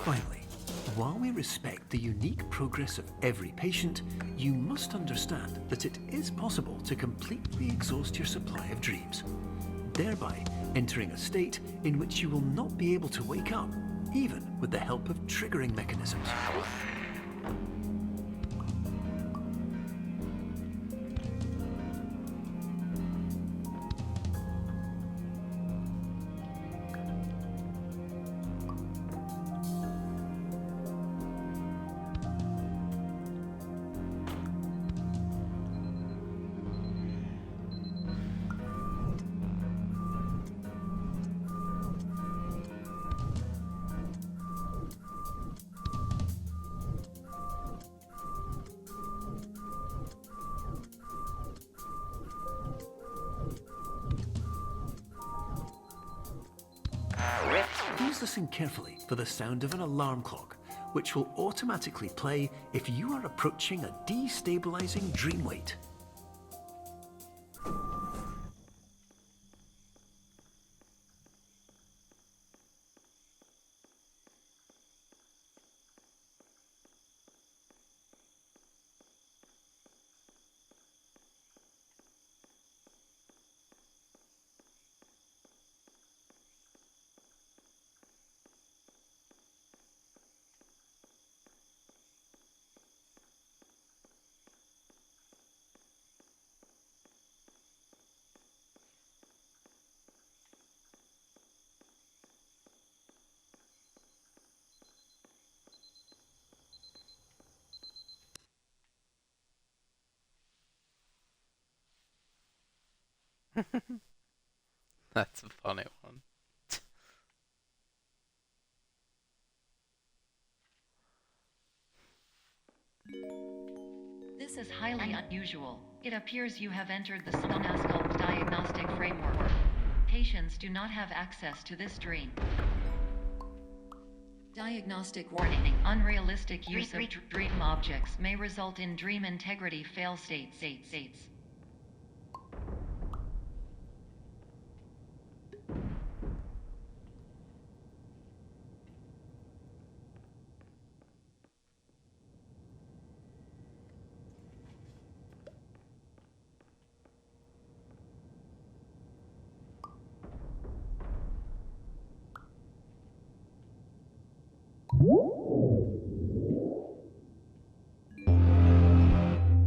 C: Finally, while we respect the unique progress of every patient, you must understand that it is possible to completely exhaust your supply of dreams, thereby entering a state in which you will not be able to wake up, even with the help of triggering mechanisms. please listen carefully for the sound of an alarm clock, which will automatically play if you are approaching a destabilizing dream weight.
A: That's a funny one.
B: This is highly unusual. It appears you have entered the Somnasculpt diagnostic framework. Patients do not have access to this dream. Diagnostic warning. Unrealistic use of dream objects may result in dream integrity fail states.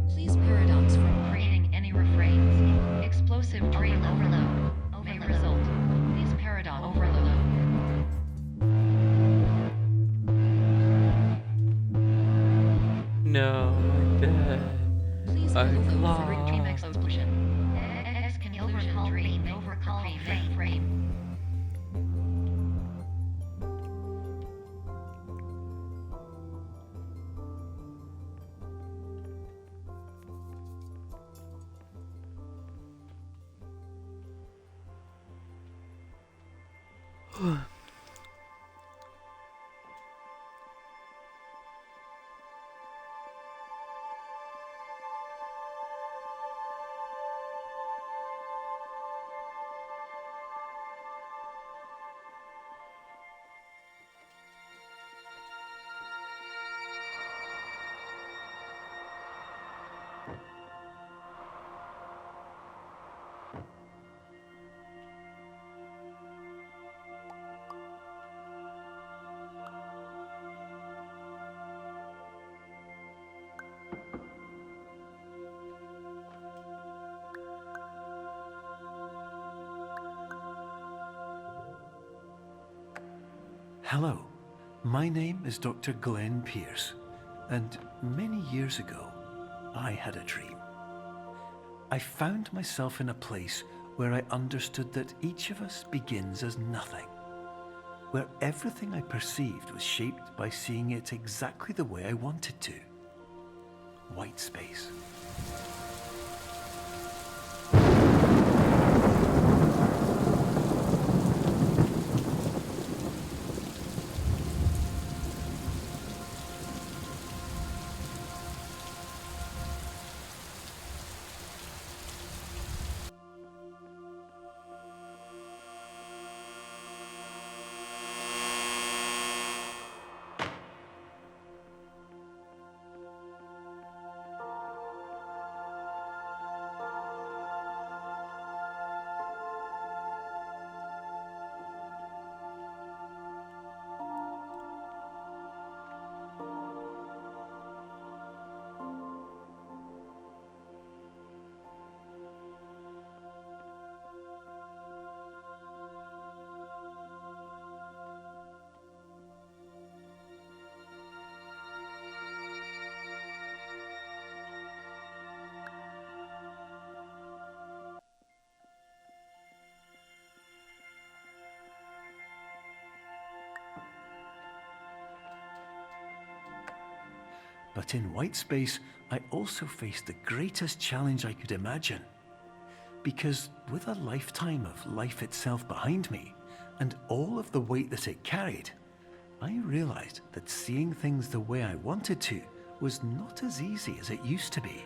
B: Please paradox from creating any refrains. Explosive dream overload may result. Please paradox overload.
A: No, my bed.
B: Please
A: I'm
B: overload for
A: lost.
B: dream explosion. Exclusion dream overcall frame.
C: Hello, my name is Dr. Glenn Pierce, and many years ago, I had a dream. I found myself in a place where I understood that each of us begins as nothing, where everything I perceived was shaped by seeing it exactly the way I wanted to. White space. But in white space, I also faced the greatest challenge I could imagine. Because with a lifetime of life itself behind me, and all of the weight that it carried, I realized that seeing things the way I wanted to was not as easy as it used to be.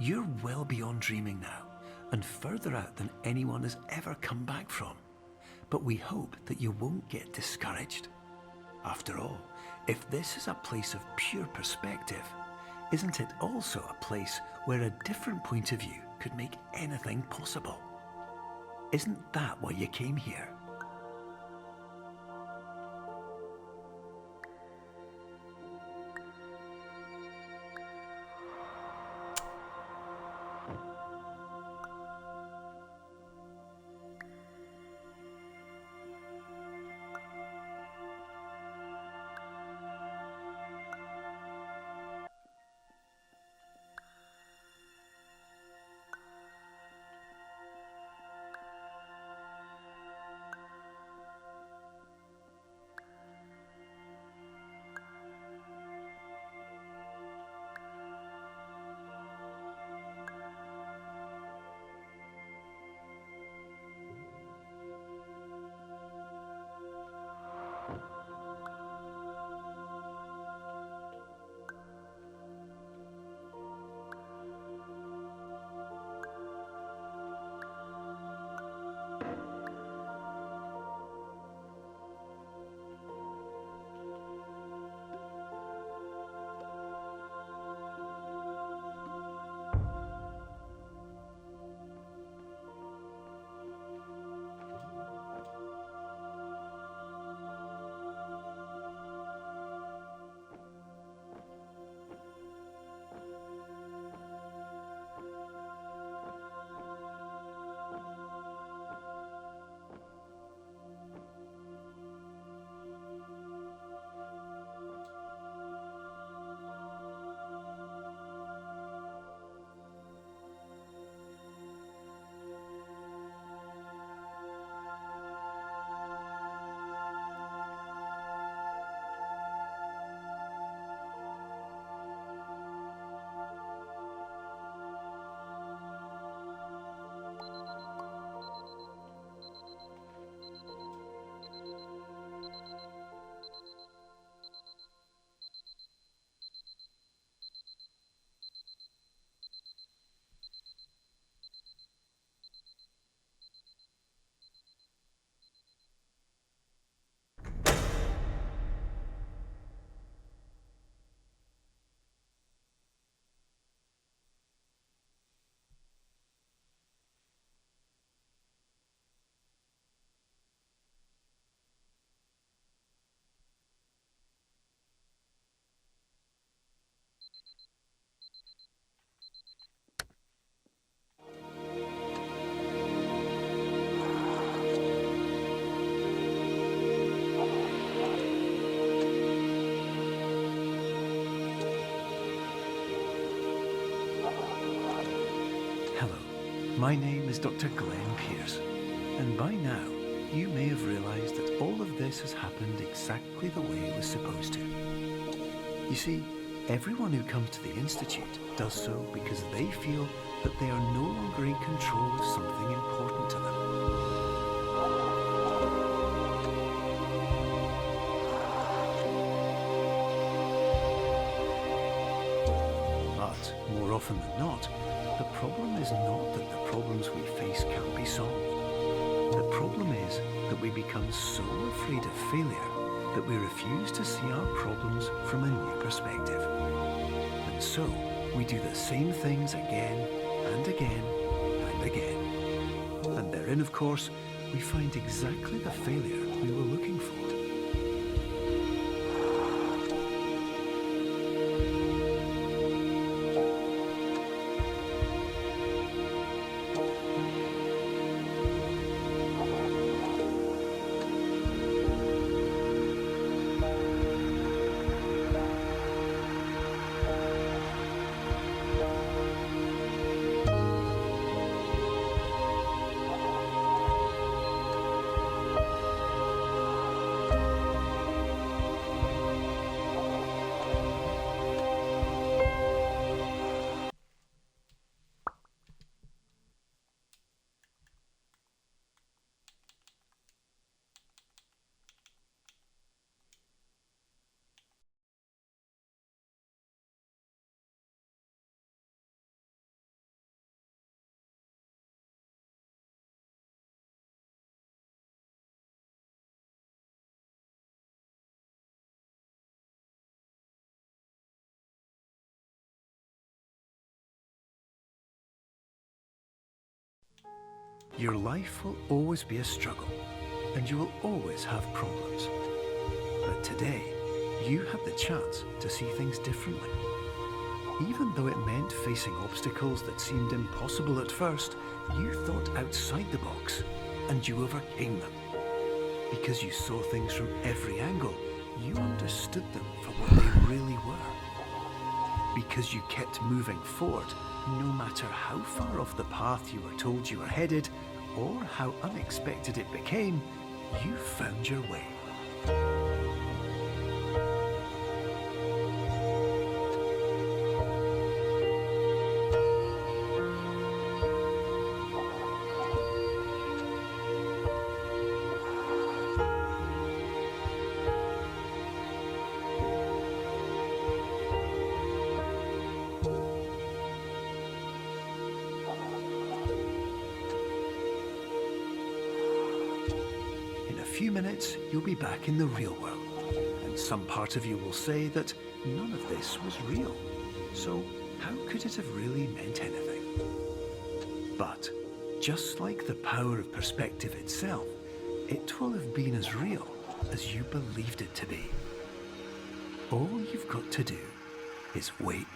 C: You're well beyond dreaming now, and further out than anyone has ever come back from. But we hope that you won't get discouraged. After all, if this is a place of pure perspective, isn't it also a place where a different point of view could make anything possible? Isn't that why you came here? My name is Dr. Glenn Pierce, and by now you may have realized that all of this has happened exactly the way it was supposed to. You see, everyone who comes to the Institute does so because they feel that they are no longer in control of something important to them. But more often than not, the problem is not that the problems we face can't be solved. The problem is that we become so afraid of failure that we refuse to see our problems from a new perspective. And so, we do the same things again and again and again. And therein, of course, we find exactly the failure we were looking for. Your life will always be a struggle, and you will always have problems. But today, you have the chance to see things differently. Even though it meant facing obstacles that seemed impossible at first, you thought outside the box, and you overcame them. Because you saw things from every angle, you understood them for what they really were. Because you kept moving forward, no matter how far off the path you were told you were headed, or how unexpected it became, you found your way. In a few minutes, you'll be back in the real world, and some part of you will say that none of this was real. So how could it have really meant anything? But just like the power of perspective itself, it will have been as real as you believed it to be. All you've got to do is wait